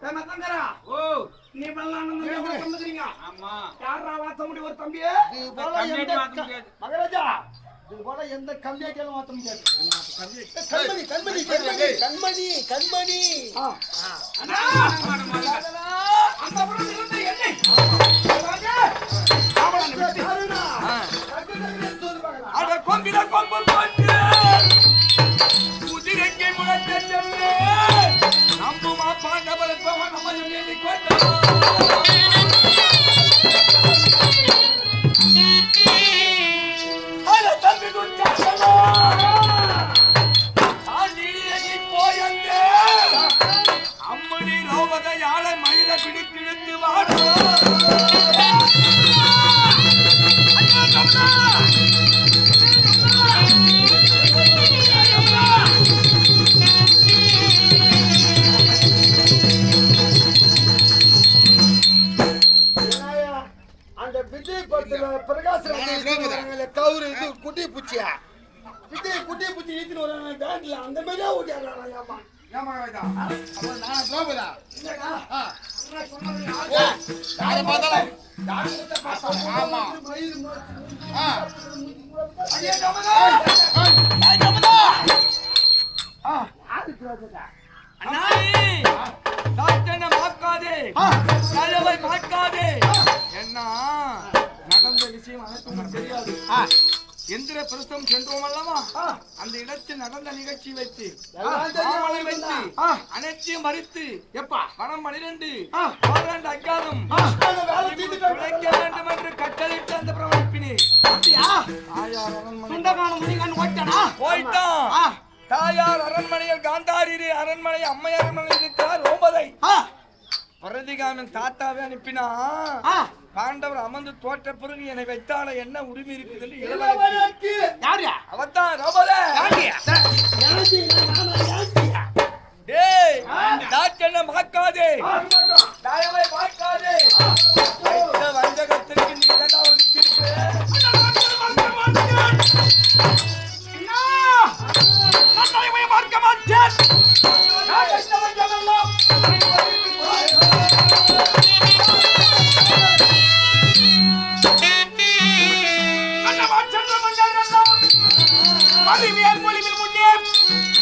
நீ பண்ணுறீங்க. ஆமா, யாரா வாத்த முடியும் ஒரு தம்பி மகாராஜா? இது போல எந்த கம்மியாட்டியாலும் மாத்த முடியாது. கண்மணி கண்மணி கண்மணி கண்மணி கண்மணி அந்த அம்மணி ரோபத யாழை மயிர பிடித்து வாடா. அந்த விஜய் படத்துல பிரகாஷ் கவுரு இது குட்டி பூச்சியா விஜய் குட்டி பூச்சி ஈத்துன்னு வராங்க பேண்ட்ல அந்த மாதிரியா ஓடியாடுறாங்க. என்ன நடந்த விஷயம் அனைத்தும் தெரியாது. எந்திர பிரஸ்தம் சென்றோம் அல்லவா? அந்த இடத்தில் நடந்த நிகழ்ச்சி வைத்து அனைத்தையும் மறித்து பணம் 12 அக்காதம் வேண்டும் என்று கட்டளையிட்டு அந்த பிரவணிப்பினேன். போயிட்டான். தாயார் அரண்மனையில் காந்தாரி அரண்மனை அம்மை அரண்மனை இருக்கிறார் ரோபதை. பரதிகாமன் தாத்தாவே அனுப்பினா பாண்டவர் அமர்ந்து தோற்ற பிறகு என்னை வைத்தால என்ன உரிமை இருக்குது அவத்தான் ரோபதை. பார்க்காதே பார்க்காதே வஞ்சகத்திற்கு நீ பார்க்க மாட்டேன். முன்னே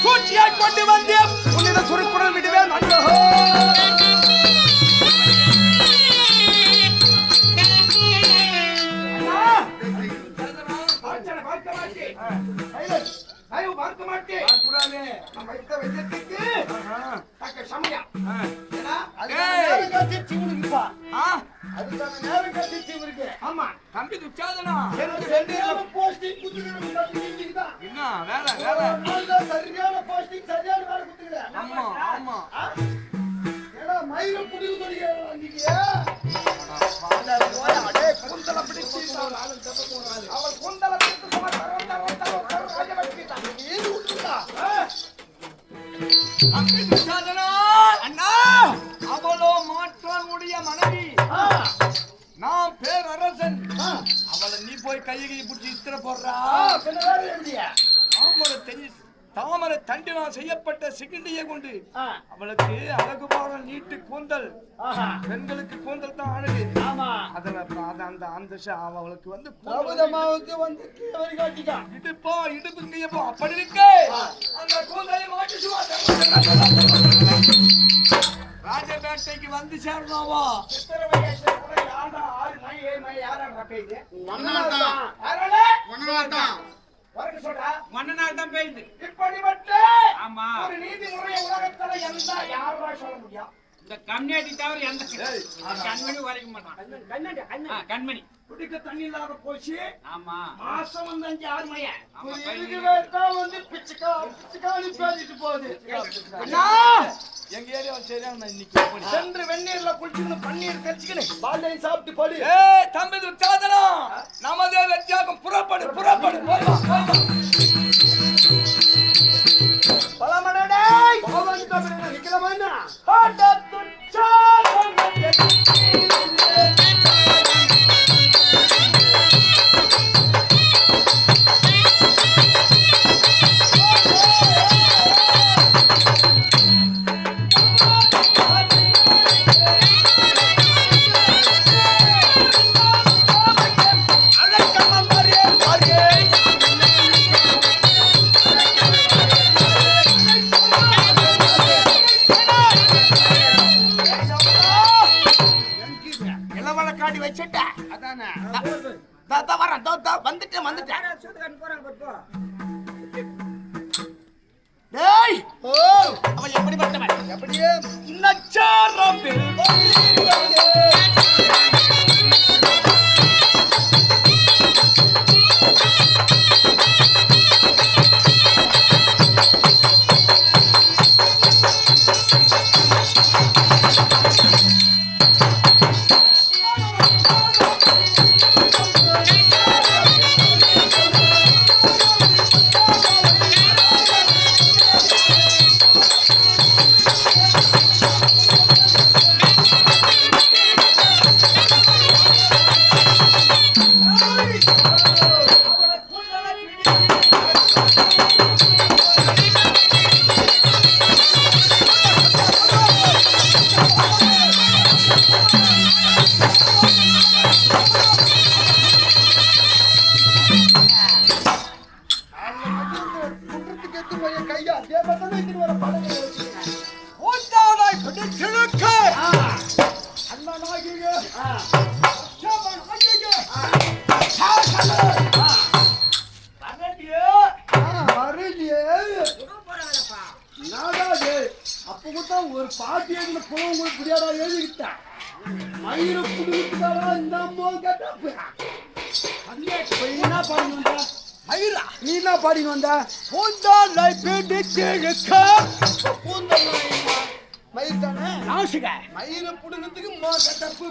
சூழ்ச்சியாய் கொண்டு வந்து உன்னிடம் சுருக்குடன் விடுவேன். பார்க்க மாட்டேன். தம்பி துச்சாதனா என்ன வேலை வேலை சரியான போஸ்டிங் சரியான வேலை கொடுத்துருக்க. ஆமா ஆமா மயில புடிவு சொல்லிக்க அவள் குந்தல அவளோ மாற்றானுடைய மனைவி, நான் பேரரசன். அவளை நீ போய் கையை பிடிச்சி இத்திர போடுறா. தாமரை தண்டினால் செய்யப்பட்ட சிகிண்டியை கொண்டு அவளுக்கு அழகு பாடம் நீட்டு கூந்தல். பெண்களுக்கு கூந்தல் தான் அழகு. அவளுக்கு வந்து இடுப்போ இடுப்பு அப்படி இருக்கு. அந்த கூந்தலை ராஜபேட்டைக்கு வந்து சேரணுமா? மன்னனால் தான் பெய்யுது. இப்படி மட்டும் ஆமா ஒரு நீதிமுறை உலகத்துல எந்த யாரா சொல்ல முடியும்? இந்த கம்யூனிட்டி தவிர எந்த கண்மணி வரைக்க மாட்டான். கண்மணி குடிக்க தண்ணி இல்லாத போச்சு. ஆமா மாசம் வந்து 5-6 மணியா வந்து பிச்சுக்காணி பேசிட்டு போகுது. எங்க ஏரியா சரியான இன்னைக்கு சென்று வெந்நீர்ல குளிச்சுன்னு பன்னீர் கழிச்சுக்கணும் பாலை சாப்பிட்டு படு. தம்பி துச்சாதனம் நமதே வெற்றியாகும். புறப்படு புறப்படு பலமடடே நிக்கலாமா? வரேன் வந்துட்டேன் டேய் ஓ அவன் எப்படிப்பட்டவன் எப்படியே நச்சாரம் ஒரு பாட்டி உங்களுக்கு புரியாதா எழுதிக்கிட்டேன் மயிர புடிக்கிட்டாரா இந்த என்ன பாடினு வந்த மயிரா நீ என்ன பாடினு வந்த பூந்தாலை பிடிச்சு பூந்தாலை மயிர் தானே நாசிக மயிர புடுங்கிறதுக்கு தப்பு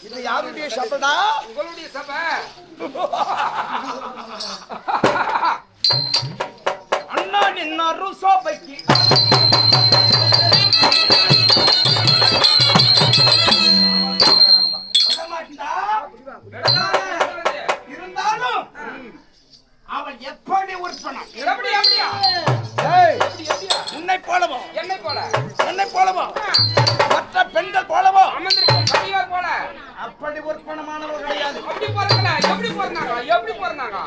இது யாருடைய சபைடா உங்களுடைய சபை அண்ணா நின்னாரு சபைக்கு இருந்தாலும் அவன் எப்படி உற்பனம் உன்னை போலவோ என்னை போலவோ மற்ற பெண்கள் போலவோ போல அப்படி உற்பனமானவர் கிடையாது எப்படி போறாங்க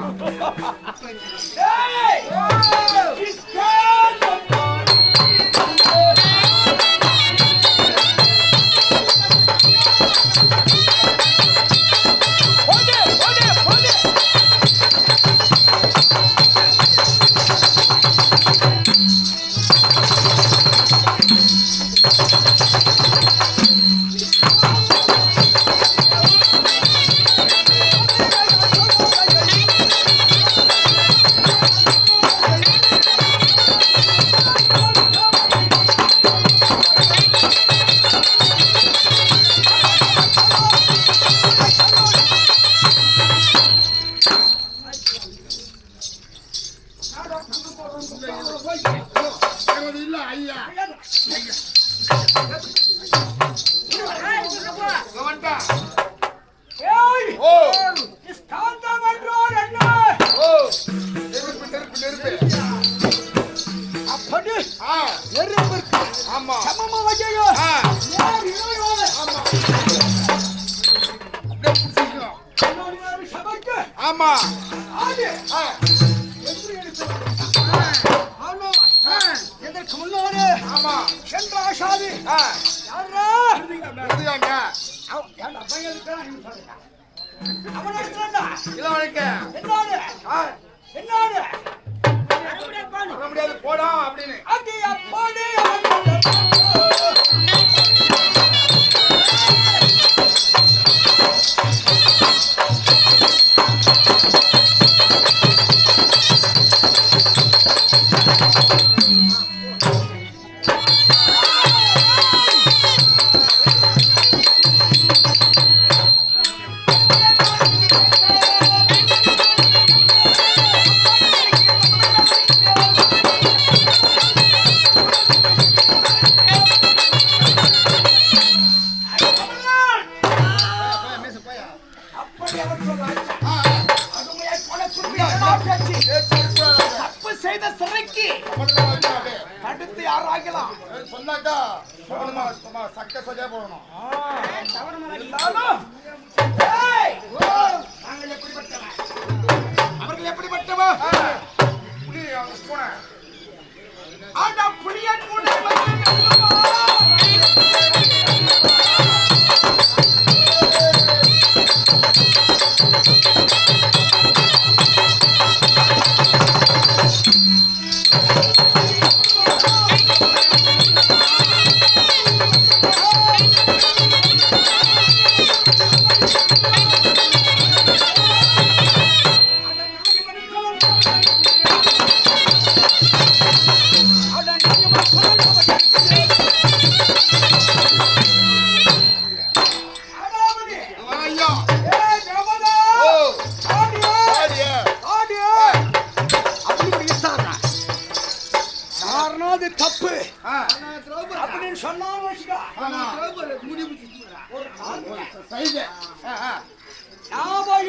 ஆமா எதற்கு முன்னாடி ஆமா சென்ற ஆசாதி யாரா இருந்தீங்க அவன் எடுத்துடா இளவரசே என்னோட முடியாது போடா அப்படின்னு அடி அப்பாடி தப்பு செய்த சிறைக்கு அடுத்து யாராகலாம் சொன்னாக்கா சக்க சஜா போடணும். அவர்கள் எப்படிப்பட்டவா புலியன் தப்பு அப்படின்னு சொன்னாலும்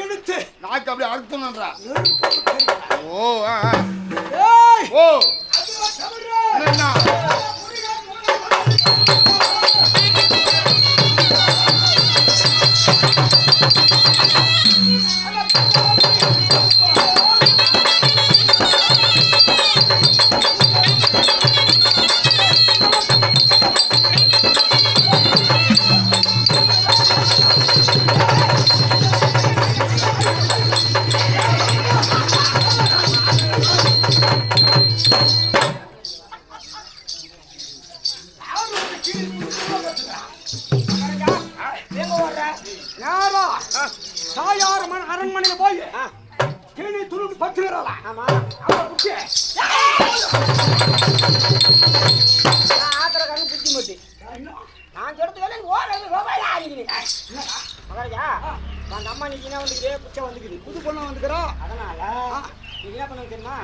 எடுத்து நாக்கு அப்படி அழுத்தணும்ன்றா. ஓ ஓ என்ன தாயார் அரண்மனையில போய் கீழே துருட்டு பத்துகிறாளா? நான் சொல்றது அந்த அம்மா நீங்க வந்துக்குது புச்ச வந்துக்குது புது பொண்ணு வந்துக்கிறோம். அதனால நீங்க என்ன பண்ண தெரியுமா?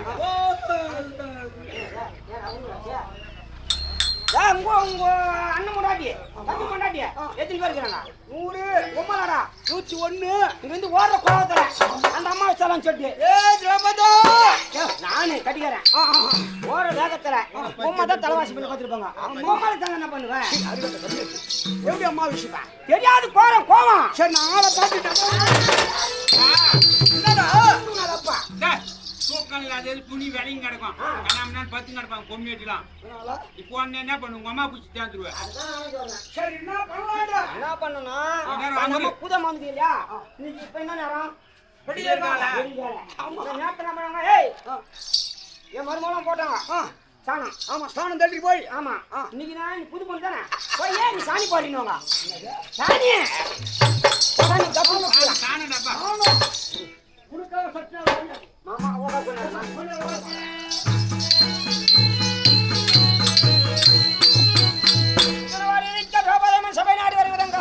உங்க அண்ணன் கொண்டாட்டி தம்பி கொண்டாட்டி எத்தனை பேர் இருக்கிறாங்க? 100 உம்மலாடா 101 இங்க வந்து ஓடுற கோவத்துல அந்த அம்மா வச்சாலும் சொல்லி நானு கட்டிக்கிறேன் ஓடுற வேகத்துல உம்மா தான் தலைவாசி பண்ணி பார்த்துருப்பாங்க. உம்மால தாங்க என்ன பண்ணுவேன்? எப்படி அம்மா விஷயம் தெரியாது போறேன் கோவம். சரி நான் ஆளை பார்த்துட்டேன். தூக்கம் இல்லாத துணி விலையும் கிடக்கும். கண்ணாம பத்து கிடப்பாங்க கொம்மி வச்சுலாம். இப்போ என்ன பண்ணு உங்க அம்மா பிடிச்சி தேர்ந்துருவேன். சரி என்ன பண்ணணும்? புதம் வந்து இல்லையா இன்னைக்கு இப்ப என்ன நேரம்? என் மருமகளும் போட்டாங்க சாணம். ஆமா ஸ்தானம் தள்ளி போய் ஆமா இன்னைக்கு நான் புது பொண்ணு தானே போய் ஏன் நீ சாணி பாடினவங்க சாணி சாணப்பா மாமா சபை நாடு வருவதன்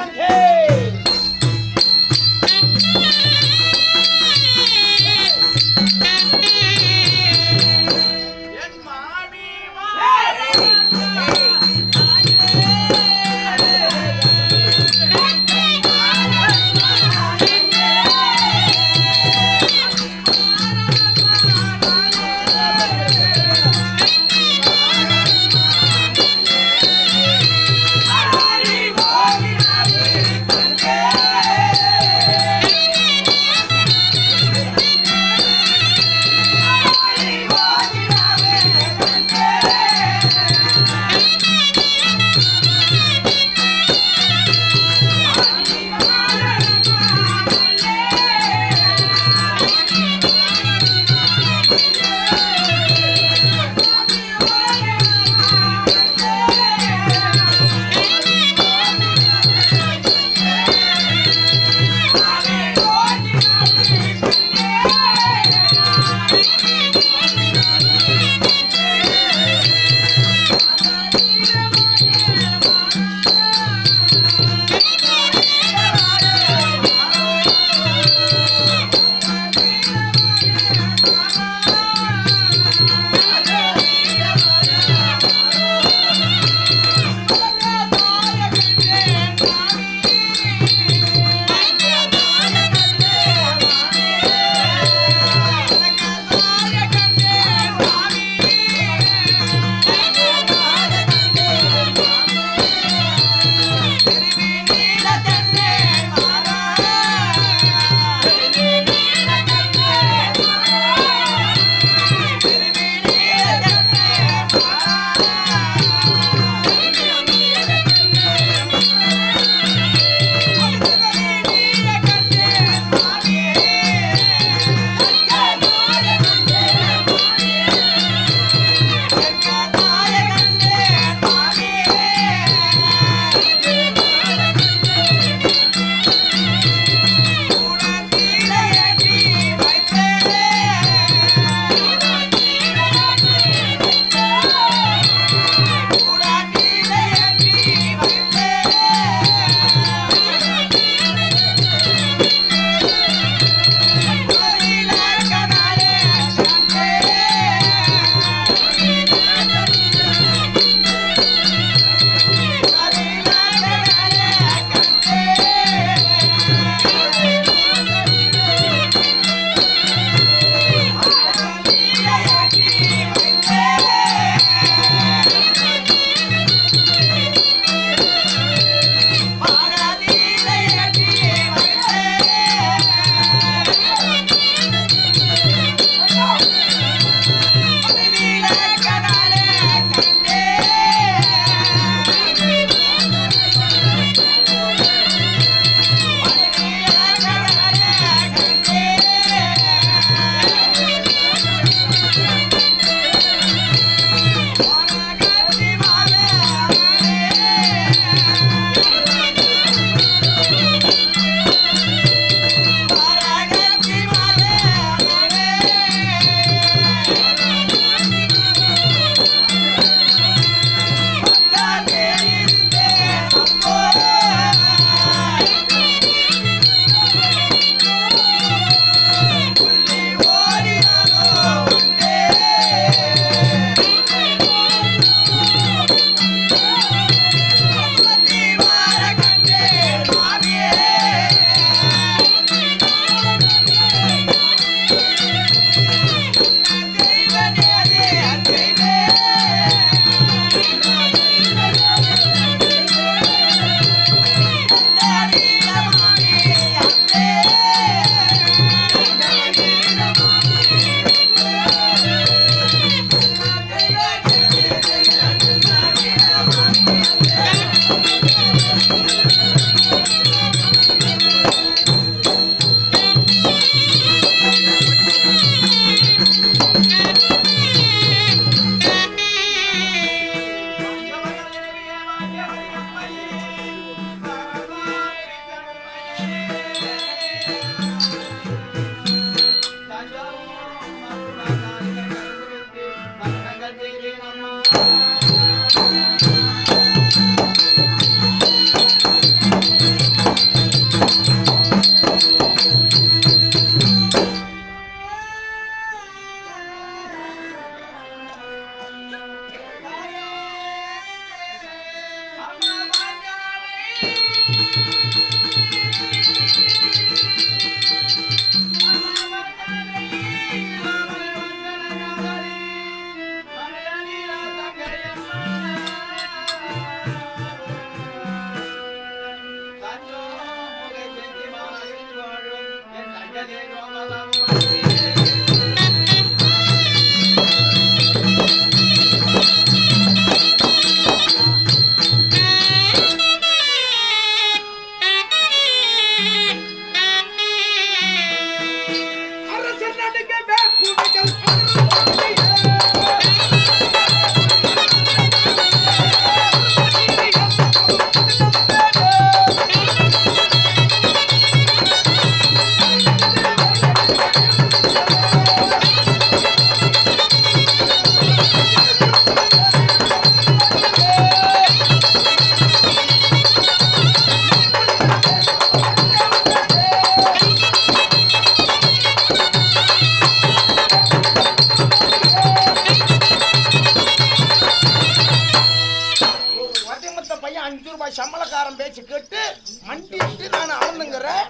சம்பளக்காரன் பேச்சு கேட்டு மண்டிட்டு நான் அவனுங்கிறேன்.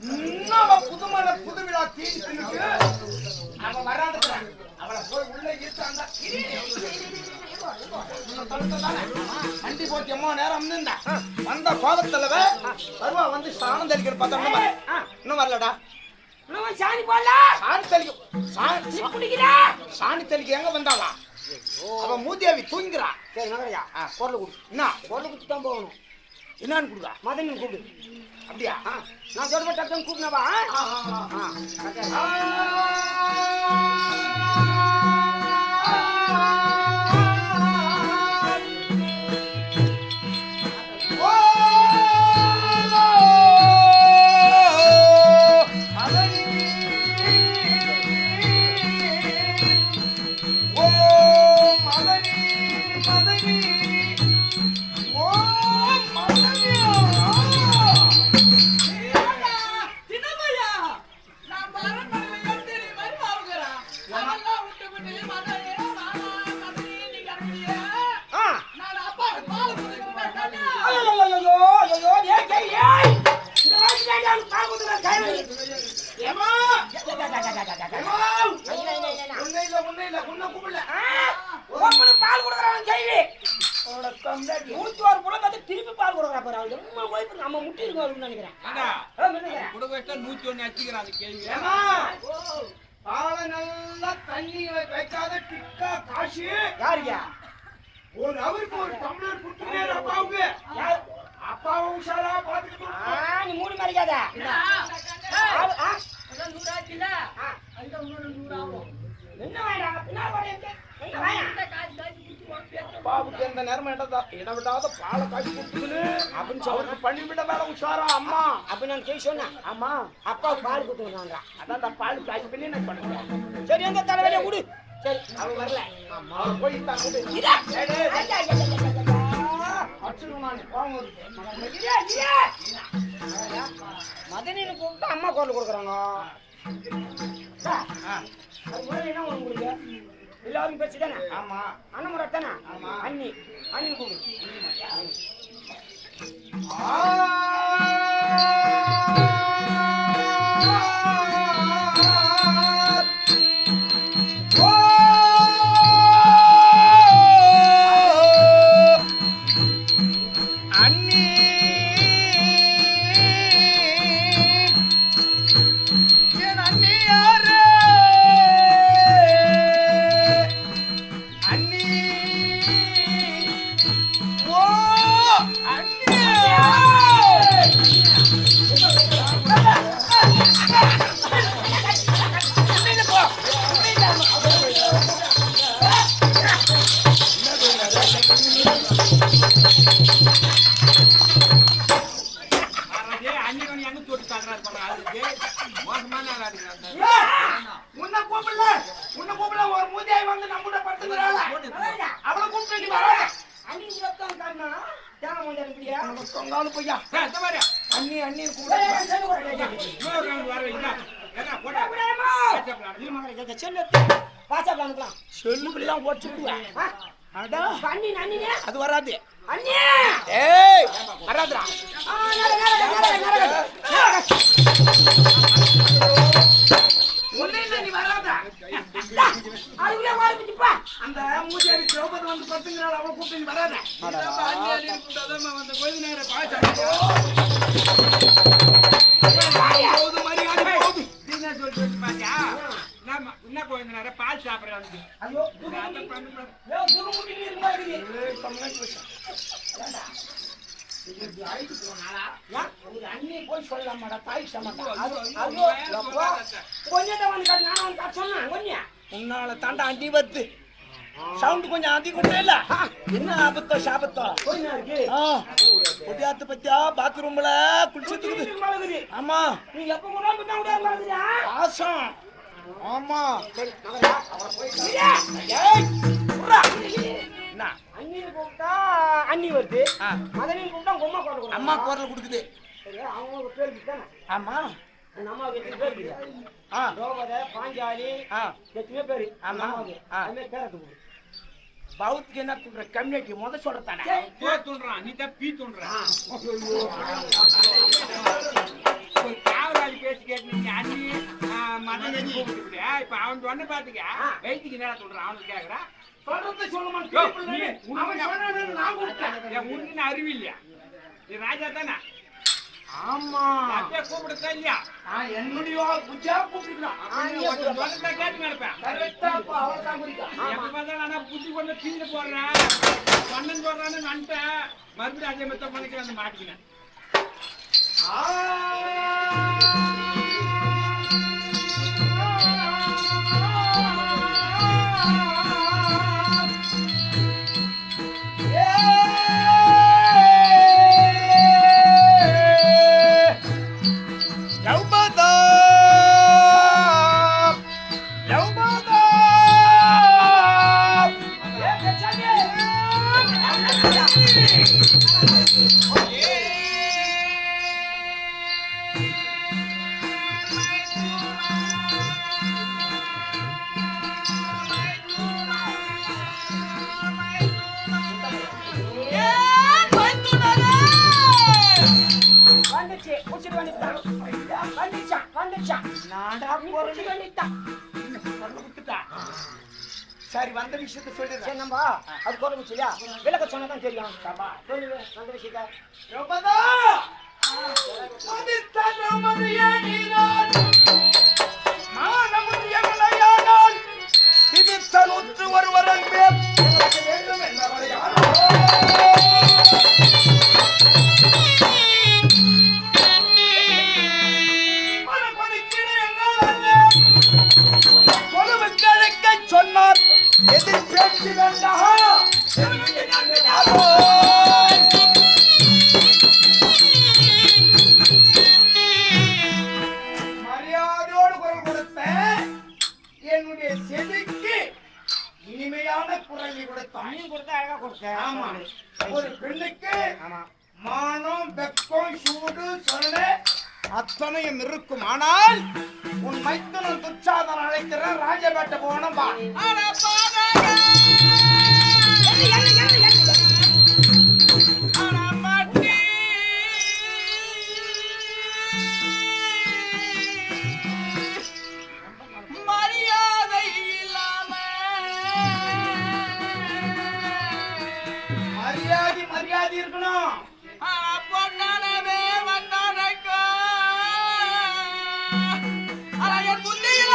இன்னும் புதுமண புதுவிழா தீர்த்து அவன் வராதுங்கிறான். அவளை போய் உள்ள ஈட்டாங்க மண்டி போட்டு எம்மோ நேரம் வந்த கோபத்துலவே வருவா வந்து சாணம் தெளிக்கிற பார்த்தோம்னா இன்னும் வரலடா. சாணி போடல சாணி தெளிக்க சாணி தெளிக்க எங்க வந்தாளா? அவன் மூதேவி தூங்குறா. சரி நகரையா பொருள் கொடு. என்ன பொருள் கொடுத்து தான் போகணும். என்னன்னு கொடுக்கா? மதன் கூப்பிடு. அப்படியா? நான் சொல்ற டப்டன் கூப்பினவா? திருப்பி பால் கொடுக்குறா. நம்ம முட்டி இருக்கும் நினைக்கிறேன். நல்லா தண்ணி வைக்காத டிக்கா காசு யாருயா? ஒரு அவருக்கு ஒரு டம்ளர் குடுத்துனே அப்பாவுக்கு. அப்பாவை உஷாரா பாத்துக்கிட்டு நீ மூடி மறிக்காத. என்ன வேண்டாம் பின்னாடி வரேன். அப்பாவுக்கு எந்த நேரம் இடவிடாத பாலை காய்ச்சி கொடுத்துக்கணு அப்படின்னு அவருக்கு பண்ணிவிட வேலை உஷாரா அம்மா அப்ப நான் கேள்வி சொன்னேன். ஆமா அப்பாவுக்கு பால் கொடுத்துருக்காங்க. அதான் பால் காய்ச்சி பண்ணி நான் பண்ணுறேன். சரி எந்த தலைவலியா கொடு. சரி அவன் வரல. ஆமா போய் தான் மதனின்னு கூப்பிட்டு அம்மா குரல் கொடுக்குறாங்க. என்ன உங்களுக்கு எல்லாரும் பேச்சு தானே? ஆமா அண்ணன் முறை தானே? ஆமா அண்ணி அண்ணி கூப்பிடு. அது வராது. அந்த மூதேவி திரௌபதி வந்து பத்துங்கிறாள். அவளை கூப்பிட்டு நீ வராத. மரியாதை போயிருந்தாரு பால் சாப்பிடுற வந்து ஐயோ முட்டி இருக்க அண்ணி போய் சொல்லலாமாடா தாய் கொஞ்சம் வந்து காட்டு நான் வந்து காட்டு சொன்னேன் கொஞ்சம் உன்னால தாண்டா அடி வத்து சவுண்ட் கொஞ்சம் அதிகம் இல்ல என்ன ஆபத்தோ சாபத்தோ ஒட்டியாத்து பத்தியா பாத்ரூம்ல குளிச்சுட்டு ஆமா நீ எப்ப கூட ஆசம் ஆமா அண்ணி கூப்பிட்டா அண்ணி வருது மதனையும் கூப்பிட்டா உங்க அம்மா குரல் அம்மா குரல் கொடுக்குது அவங்க பேர் தானே ஆமா என் அம்மாவுக்கு எத்தனை பேர் இருக்குது ரோபத பாஞ்சாலி எத்தனை பேரு அம்மாவுக்கு அதுமாதிரி பேரை தூக்குது பௌத்துக்கு என்ன தூக்குற கம்யூனிட்டி முத சொல்றதானே தூண்டுறான் நீ தான் பீ தூண்டுறான் ஒரு காவலாளி பேசி கேட்டு நீங்க அண்ணி மதனை கூப்பிட்டு இப்ப அவன் சொன்ன பாத்துக்க வயிற்றுக்கு நேரம் சொல்றான் அவனுக்கு கேக்குறான் சொல்றது சொல்ல உனக்கு அறிவு இல்லையா நீ ராஜா தானே ஆமா அப்படியே கூப்பிடுறதா இல்லையா என்னுடைய புத்தியா கூப்பிட்டுக்கலாம் கேட்டு நடப்பேன் எப்ப பார்த்தா நான் புத்தி கொண்டு கீழே போடுறேன் பண்ணன் போடுறான்னு நினைப்பேன் மறுபடியும் அதே மெத்த பண்ணிக்க வந்து மாட்டிக்கினேன் சரி வந்த விஷயத்த சொல்லிடுறேன் நம்ம அது போட முடியலையா விளக்க சொன்னதான் தெரியும் சொல்லு வந்த விஷயத்த ரொம்பதா இது தனுற்று ஒருவரன் பேர் வேண்டும் என்றவரை சொன்னார் எதிர் பேச்சு வேண்டாம் மரியாதையோடு குரல் கொடுத்த என்னுடைய செவிக்கு இனிமையான குரலை கொடுத்தான் நீ கொடுத்தா அழகா கொடுத்தேன் ஆமா ஒரு பெண்ணுக்கு மானம் வெக்கம் சூடு சொல்ல அத்தனையும் இருக்கும் ஆனால் உன் மைத்தனம் துச்சாதன் அழைக்கிற ராஜபேட்டை போகணும் வா மரியாதை இல்லாம மரியாதை இருக்கணும் பொன்னானவே வந்தானக்கோ என் புத்தியில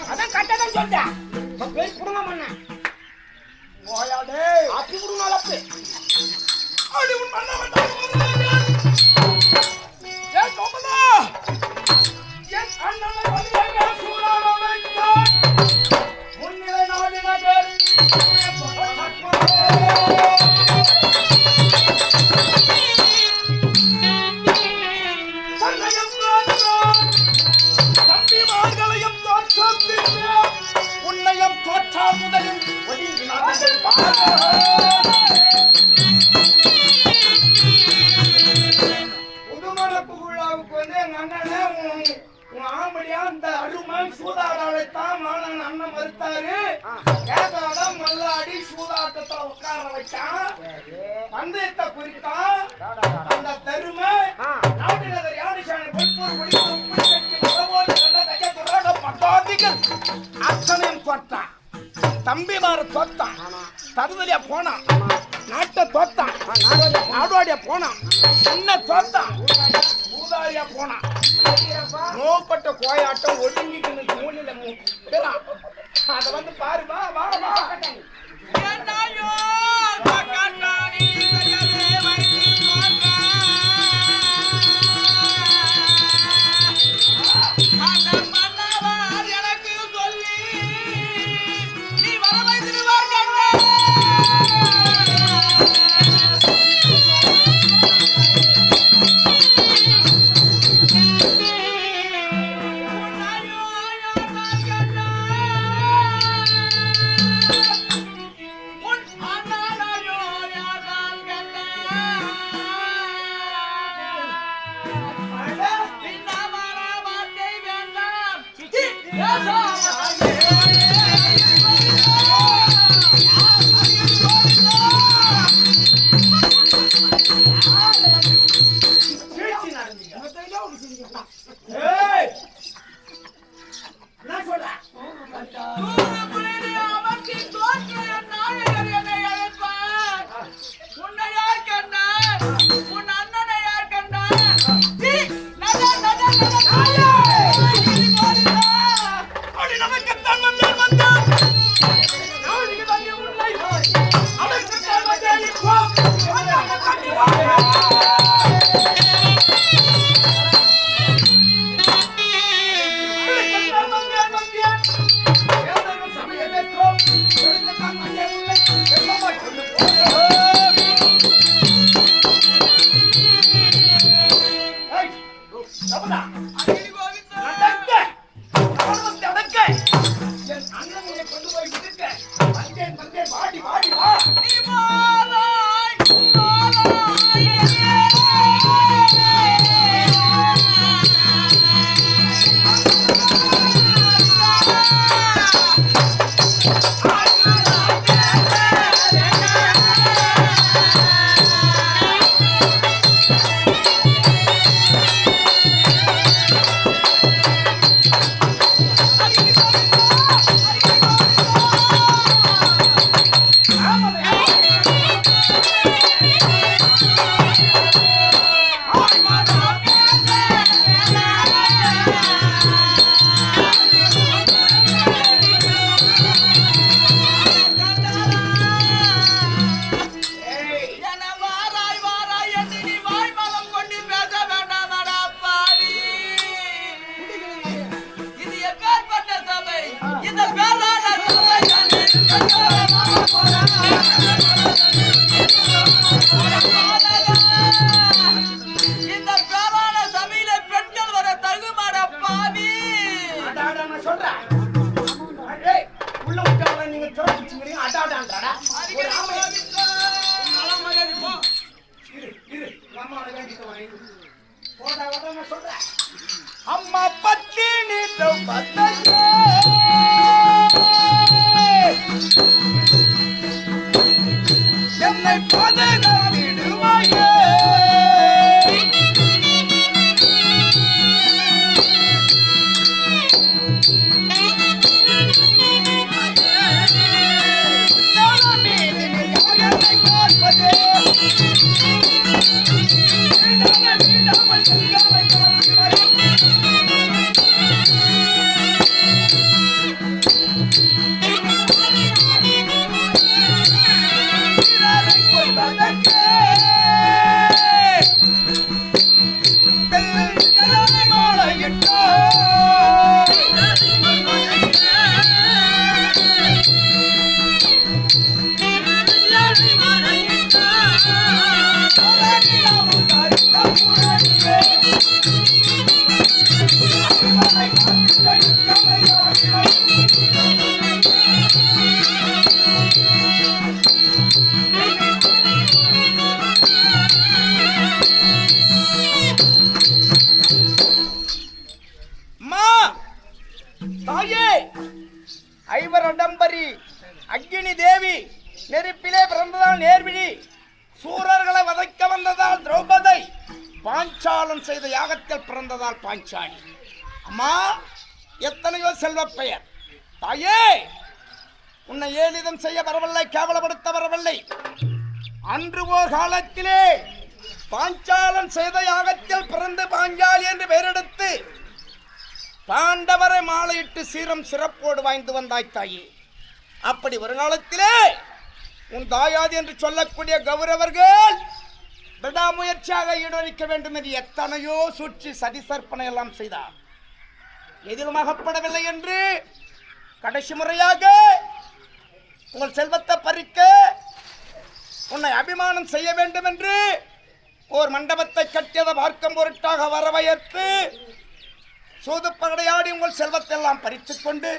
அதான் கட்டதான் சொல்லிட்டேன் பேர் குடுங்க பண்ண அப்படி குடுங்க அப்படி அடி உன் பண்ண வேண்டாம் வச்சான். பந்தயத்தை குறித்தான். அந்த தருமை நாட்டினதர் யானைசாமி பொற்பூர் முடித்து உப்பு கட்டி உறவோடு கண்ட கையத்துறாட பட்டாதிகள் அத்தனையும் தோற்றான். தம்பிமார தோத்தான். தருதலியா போனான். நாட்டை தோத்தான். நாடோடியா போனான். என்ன தோத்தான். ஊதாரியா போனான். நோப்பட்ட கோயாட்டம் ஒடுங்கிட்டு மூலையில அதை வந்து பாரு. வா வா வா. என்னையோ காட்டாணி கையவே வைத்து அந்த மன்னவர் எனக்கு சொல்லி நீ வர வைத்திருவார் கண்டே. அம்மா பத்தினி என்னை பாதுகாத்திடுவாயே துச்சாதனன் செய்த யாகத்தில் பிறந்ததால் பாஞ்சாலி. அம்மா, எத்தனையோ செல்வ பெயர். தாயே, உன்னை ஏளிதம் செய்ய வரவில்லை, கேவலப்படுத்த வரவில்லை. அன்று ஓர் காலத்திலே பாஞ்சாலன் செய்த யாகத்தில் பிறந்து பாஞ்சாலி என்று பெயரெடுத்து பாண்டவரை மாலையிட்டு சீரம் சிறப்போடு வாய்ந்து வந்தாய் தாயே. அப்படி வருங்காலத்திலே உன் தாயாதி என்று சொல்லக்கூடிய கௌரவர்கள் விடாமுயற்சியாக ஈடுபட வேண்டும் என்று எத்தனையோ சுற்றி சதி சற்பனை எல்லாம் செய்தார். எதிலும் அகப்படவில்லை என்று கடைசி முறையாக உங்கள் செல்வத்தை பறிக்க உன்னை அபிமானம் செய்ய வேண்டும் என்று ஓர் மண்டபத்தை கட்டியதை பார்க்கும் பொருட்டாக வரவழைத்து சூது பகடையாடி உங்கள் செல்வத்தை எல்லாம் பறித்துக் கொண்டு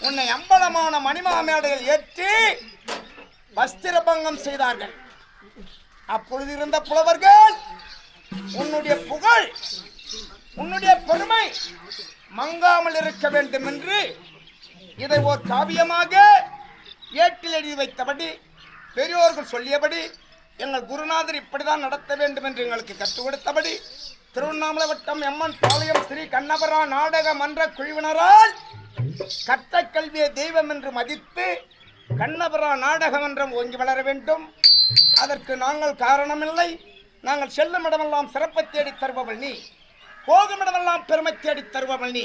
உன்னை அம்பலமான மணிமா மேடையில் ஏற்றி வஸ்திரபங்கம் செய்தார்கள். அப்பொழுது இருந்த புலவர்கள் உன்னுடைய புகழ், உன்னுடைய பெருமை மங்காமல் இருக்க வேண்டும் என்று இதை ஓர் காவியமாக ஏட்டில் எழுதி வைத்தபடி பெரியோர்கள் சொல்லியபடி எங்கள் குருநாதர் இப்படிதான் நடத்த வேண்டும் என்று எங்களுக்கு கற்றுக் கொடுத்தபடி திருவண்ணாமலை வட்டம் எம்மன் பாளையம் ஸ்ரீ கண்ணபுரா நாடக மன்ற குழுவினரால் கற்ற கல்வியை தெய்வம் என்று மதித்து கண்ணபுரா நாடக மன்றம் ஓங்கி வளர வேண்டும். அதற்கு நாங்கள் காரணமில்லை. நாங்கள் செல்லும் இடமெல்லாம் சிறப்பை தேடி தருபவள் நீ, போகும் இடமெல்லாம் பெருமை தேடி தருபவள் நீ.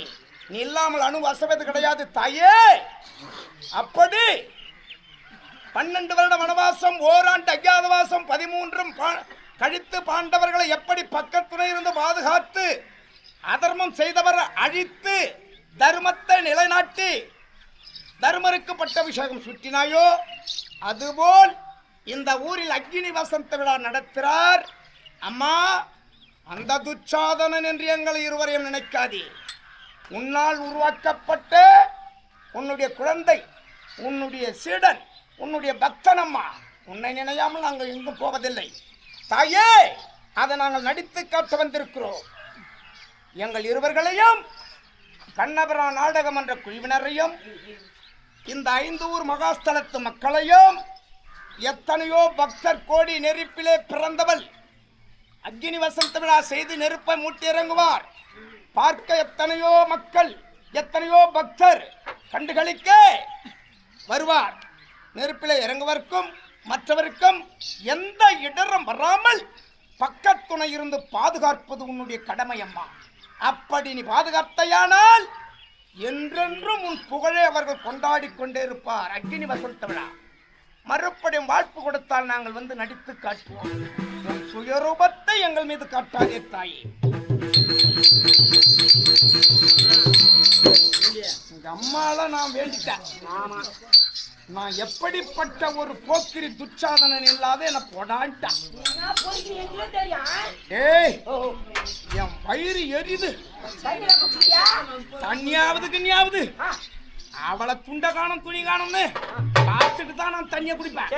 நீ இல்லாமல் அணு அசைவது கிடையாது தாயே. அப்படி 12 வருட வனவாசம், ஓராண்டு அஜ்ஞாதவாசம் 13 கழித்து பாண்டவர்களை எப்படி பக்கத்துணை இருந்து பாதுகாத்து அதர்மம் செய்தவர் அழித்து தர்மத்தை நிலைநாட்டி தர்மருக்கு பட்டாபிஷேகம் சுற்றினாயோ அதுபோல் இந்த ஊரில் அக்னி வசந்த விழா நடத்துகிறார். அம்மா, அந்த துச்சாதனன் என்று எங்கள் இருவரையும் நினைக்காதே. உன்னால் உருவாக்கப்பட்ட உன்னுடைய குழந்தை, உன்னுடைய சீடன், உன்னுடைய பக்தனம்மா, உன்னை நினையாமல் நாங்கள் எங்கும் போவதில்லை தாயே. அதை நாங்கள் நடித்து காட்ட வந்திருக்கிறோம். எங்கள் இருவர்களையும் கண்ணபுரா நாடகம் என்ற குழுவினரையும் இந்த 5 ஊர் மகாஸ்தலத்து மக்களையும் எத்தனையோ பக்தர் கோடி நெருப்பிலே பிறந்தவள் அக்னி வசந்த விழா செய்து நெருப்பை மூட்டி இறங்குவார். பார்க்க எத்தனையோ மக்கள், எத்தனையோ பக்தர் கண்டுகளிக்க வருவார். நெருப்பிலே இறங்குவதற்கும் மற்றவருக்கும் எந்த இடரும் வராமல் பக்கத்துணை இருந்து பாதுகாப்பது உன்னுடைய கடமை அம்மா. அப்படி நீ பாதுகாத்தையானால் என்றென்றும் உன் புகழை அவர்கள் கொண்டாடி கொண்டே இருப்பார். அக்னி வசந்த விழா மறுபடியும் வாய்ப்பு கொடுத்தால் நாங்கள் வந்து நடித்து காட்டுவோம். உன் சுயரூபத்தை எங்கள் மீது காட்டாதே தாயே. எங்க அம்மால நான் வேண்டிட்டேன். நான் எப்படிப்பட்ட ஒரு போக்கிரி துச்சாதனன் இல்லாத என்ன போடான்ட்டான். ஏய், என் வயிறு எரியுது. தண்ணியாவது கிண்ணியாவது அவளை துண்ட காணும் துணி காணும்னு பார்த்துட்டு தான் நான் தண்ணியை குடிப்பேன்.